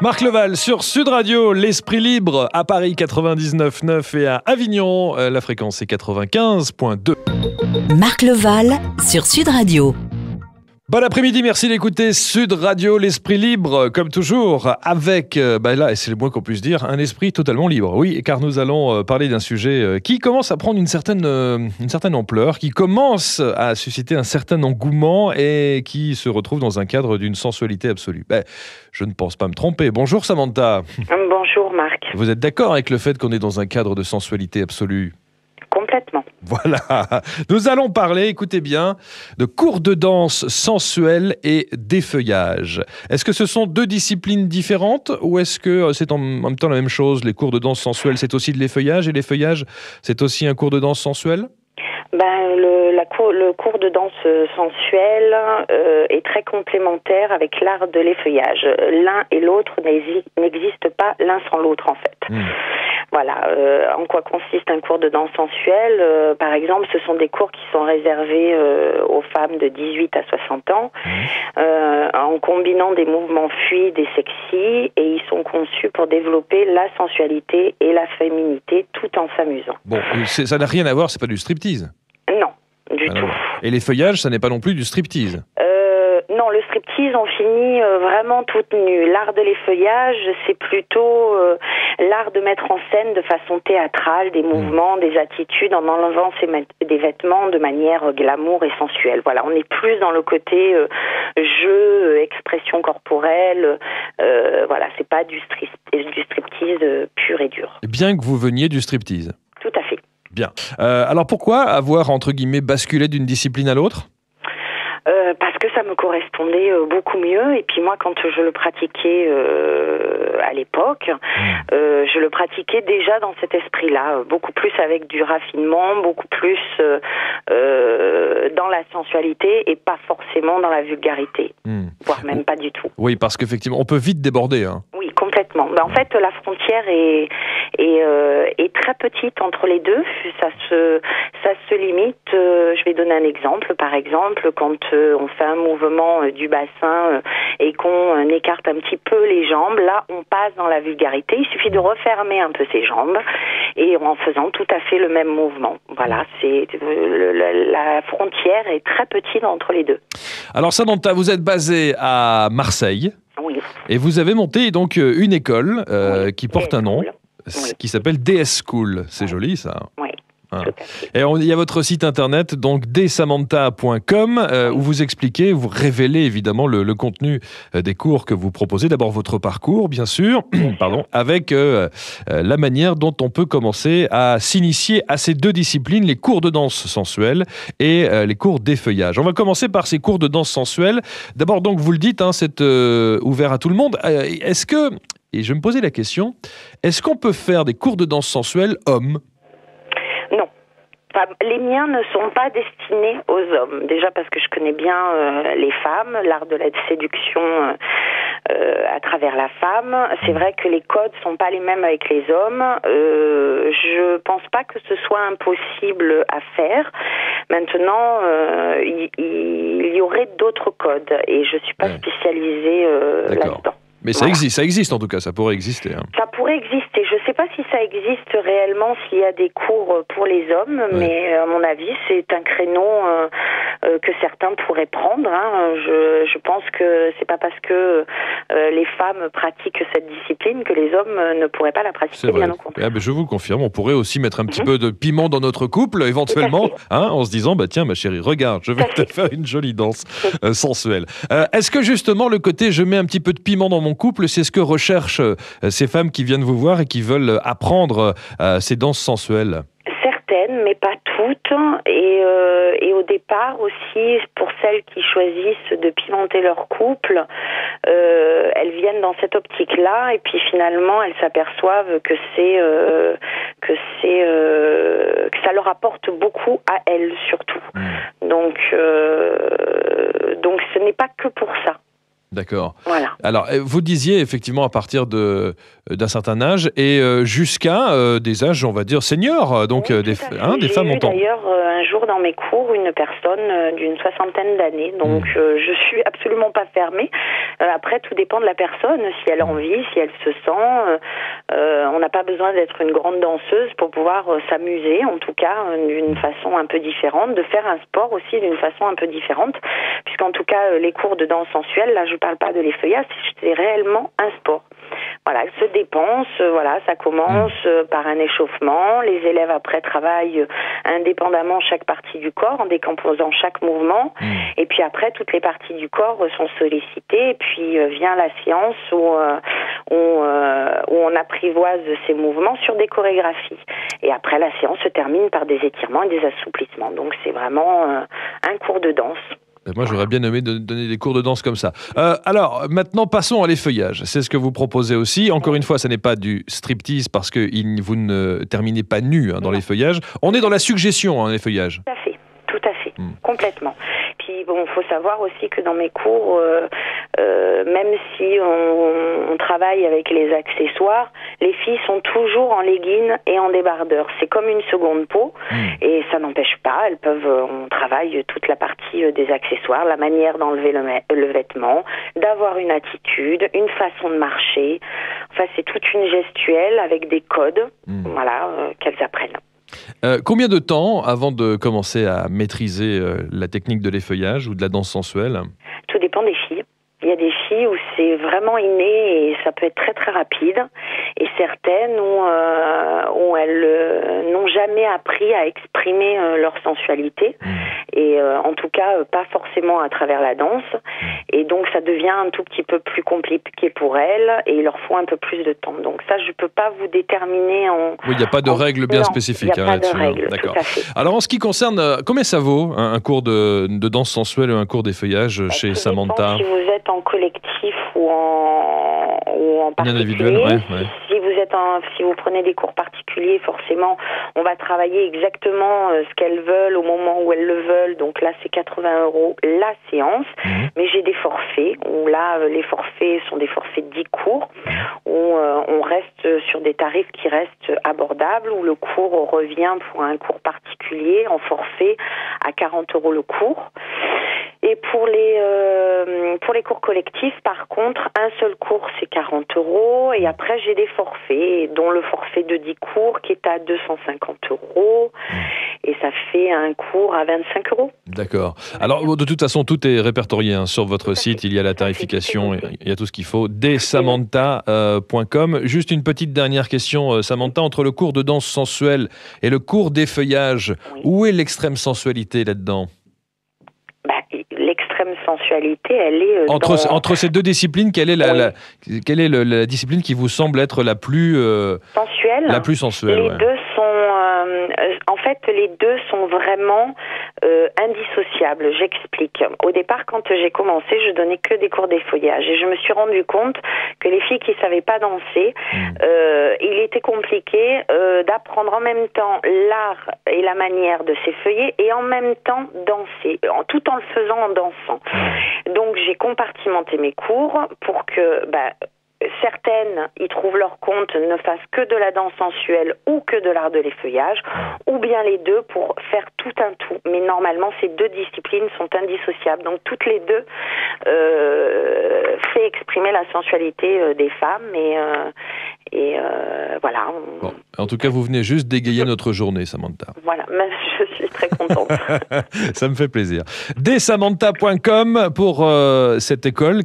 Marc Leval sur Sud Radio, l'Esprit Libre à Paris 99.9 et à Avignon, la fréquence est 95.2. Marc Leval sur Sud Radio. Bon après-midi, merci d'écouter Sud Radio, l'Esprit Libre, comme toujours, avec, là, c'est le moins qu'on puisse dire, un esprit totalement libre. Oui, car nous allons parler d'un sujet qui commence à prendre une certaine ampleur, qui commence à susciter un certain engouement et qui se retrouve dans un cadre d'une sensualité absolue. Je ne pense pas me tromper. Bonjour Samantha. Bonjour Marc. Vous êtes d'accord avec le fait qu'on est dans un cadre de sensualité absolue ? Complètement. Voilà, nous allons parler, écoutez bien, de cours de danse sensuelle et d'effeuillage. Est-ce que ce sont deux disciplines différentes ou est-ce que c'est en même temps la même chose? Les cours de danse sensuelle, c'est aussi de l'effeuillage et l'effeuillage, c'est aussi un cours de danse sensuelle? Le cours de danse sensuelle est très complémentaire avec l'art de l'effeuillage. L'un et l'autre n'existent pas l'un sans l'autre en fait. Voilà, en quoi consiste un cours de danse sensuelle? Par exemple, ce sont des cours qui sont réservés aux femmes de 18 à 60 ans, en combinant des mouvements fluides et sexy, et ils sont conçus pour développer la sensualité et la féminité tout en s'amusant. Bon, ça n'a rien à voir, c'est pas du striptease? Non, du tout. Et l'effeuillage, ça n'est pas non plus du striptease? Non, le striptease, on finit vraiment toute nue. L'art de l'effeuillage, c'est plutôt l'art de mettre en scène de façon théâtrale des mouvements, des attitudes, en enlevant des vêtements de manière glamour et sensuelle. Voilà, on est plus dans le côté jeu, expression corporelle. Voilà, c'est pas du striptease pur et dur. Bien que vous veniez du striptease. Tout à fait. Bien. Alors pourquoi avoir, entre guillemets, basculé d'une discipline à l'autre ? Parce que ça me correspondait beaucoup mieux. Et puis moi, quand je le pratiquais à l'époque, je le pratiquais déjà dans cet esprit-là, beaucoup plus avec du raffinement, beaucoup plus dans la sensualité et pas forcément dans la vulgarité, voire même pas du tout. Oui, parce qu'effectivement, on peut vite déborder. Hein. Oui, complètement. En fait, la frontière est très petite entre les deux. Ça se limite. Je vais donner un exemple. Par exemple, quand on fait un mouvement du bassin et qu'on écarte un petit peu les jambes, là, on passe dans la vulgarité. Il suffit de refermer un peu ses jambes et en faisant tout à fait le même mouvement. Voilà, la frontière est très petite entre les deux. Alors Samantha, vous êtes basée à Marseille. Oui. Et vous avez monté donc une école qui porte un nom, qui s'appelle DS School. C'est joli ça. Oui. Et il y a votre site internet, donc dsamantha.com, où vous expliquez, vous révélez évidemment le contenu des cours que vous proposez. D'abord votre parcours, bien sûr, avec la manière dont on peut commencer à s'initier à ces deux disciplines, les cours de danse sensuelle et les cours d'effeuillage. On va commencer par ces cours de danse sensuelle. D'abord, donc, vous le dites, c'est ouvert à tout le monde. Est-ce que, et je me posais la question, est-ce qu'on peut faire des cours de danse sensuelle hommes? Non. Les miens ne sont pas destinés aux hommes. Déjà parce que je connais bien les femmes, l'art de la séduction à travers la femme. C'est vrai que les codes sont pas les mêmes avec les hommes. Je pense pas que ce soit impossible à faire. Maintenant, il y aurait d'autres codes et je suis pas spécialisée là-dedans. Mais ça existe en tout cas, ça pourrait exister. Hein. Ça pourrait exister. Je ne sais pas si ça existe réellement, s'il y a des cours pour les hommes, mais à mon avis, c'est un créneau que certains pourraient prendre. Hein. Je pense que c'est pas parce que les femmes pratiquent cette discipline que les hommes ne pourraient pas la pratiquer, bien au contraire. Je vous le confirme, on pourrait aussi mettre un petit peu de piment dans notre couple, éventuellement, en se disant, tiens ma chérie, regarde, je vais te faire une jolie danse sensuelle. Est-ce que justement le côté je mets un petit peu de piment dans mon couple, c'est ce que recherchent ces femmes qui viennent vous voir et qui veulent apprendre ces danses sensuelles? Certaines, mais pas toutes. Et au départ aussi, pour celles qui choisissent de pimenter leur couple, elles viennent dans cette optique-là et puis finalement elles s'aperçoivent que ça leur apporte beaucoup à elles surtout. Donc ce n'est pas que pour ça. D'accord. Voilà. Alors, vous disiez effectivement à partir d'un certain âge et jusqu'à des âges, on va dire, seniors. Donc, oui, des femmes ont d'ailleurs un jour dans mes cours une personne d'une 60aine d'années. Donc, je suis absolument pas fermée. Après, tout dépend de la personne. Si elle a envie, si elle se sent. On n'a pas besoin d'être une grande danseuse pour pouvoir s'amuser, en tout cas d'une façon un peu différente, de faire un sport aussi d'une façon un peu différente, puisqu'en tout cas les cours de danse sensuelle, là je parle pas de l'effeuillage, c'est réellement un sport. Voilà, elle se dépense, voilà, ça commence par un échauffement. Les élèves après travaillent indépendamment chaque partie du corps en décomposant chaque mouvement. Et puis après, toutes les parties du corps sont sollicitées. Et puis vient la séance où on apprivoise ces mouvements sur des chorégraphies. Et après, la séance se termine par des étirements et des assouplissements. Donc c'est vraiment un cours de danse. Moi, j'aurais bien aimé donner des cours de danse comme ça. Alors, maintenant, passons à l'effeuillage. C'est ce que vous proposez aussi. Encore une fois, ça n'est pas du striptease parce que vous ne terminez pas nu dans l'effeuillage. On est dans la suggestion, en effeuillage. Tout à fait, complètement. Puis bon, faut savoir aussi que dans mes cours, même si on travaille avec les accessoires, les filles sont toujours en legging et en débardeur. C'est comme une seconde peau et ça n'empêche pas. Elles peuvent, on travaille toute la partie des accessoires, la manière d'enlever le vêtement, d'avoir une attitude, une façon de marcher. Enfin, c'est toute une gestuelle avec des codes, voilà, qu'elles apprennent. Combien de temps avant de commencer à maîtriser la technique de l'effeuillage ou de la danse sensuelle? Tout dépend des filles. Il y a des filles où c'est vraiment inné et ça peut être très très rapide, et certaines où elles n'ont jamais appris à exprimer leur sensualité, et en tout cas pas forcément à travers la danse, et donc ça devient un tout petit peu plus compliqué pour elles et il leur faut un peu plus de temps. Donc ça, je peux pas vous déterminer en... Oui, il n'y a pas de règles bien spécifiques. Il n'y a pas de règles, d'accord. tout à fait. Alors en ce qui concerne, combien ça vaut un cours de danse sensuelle ou un cours d'effeuillage chez Samantha? Si vous êtes en collectif ou en particulier, si vous prenez des cours particuliers, forcément, on va travailler exactement ce qu'elles veulent au moment où elles le veulent. Donc là, c'est 80 € la séance. Mais j'ai des forfaits où là, les forfaits sont des forfaits de 10 cours où on reste sur des tarifs qui restent abordables, où le cours revient pour un cours particulier en forfait à 40 € le cours. Et pour les cours collectifs, par contre, un seul cours, c'est 40 €. Et après, j'ai des forfaits, dont le forfait de 10 cours qui est à 250 €. Et ça fait un cours à 25 €. D'accord. Alors, de toute façon, tout est répertorié sur votre site. Il y a la tarification, il y a tout ce qu'il faut. Samantha.com. Juste une petite dernière question, Samantha. Entre le cours de danse sensuelle et le cours d'effeuillage, où est l'extrême sensualité là-dedans? L'extrême sensualité, elle est entre ces deux disciplines, quelle est la discipline qui vous semble être la plus sensuelle? La plus sensuelle. Les deux sont, en fait, les deux sont vraiment indissociables. J'explique. Au départ, quand j'ai commencé, je donnais que des cours d'effeuillage et je me suis rendu compte que les filles qui savaient pas danser, il était compliqué d'apprendre en même temps l'art et la manière de s'effeuiller et en même temps danser, tout en le faisant en dansant. Donc j'ai compartimenté mes cours pour que certaines y trouvent leur compte, ne fassent que de la danse sensuelle ou que de l'art de l'effeuillage, ou bien les deux pour faire tout un tout. Mais normalement, ces deux disciplines sont indissociables. Donc toutes les deux fait exprimer la sensualité des femmes et voilà. Bon, en tout cas, vous venez juste d'égayer notre journée, Samantha. Voilà, je suis très contente. Ça me fait plaisir. Samantha.com pour cette école.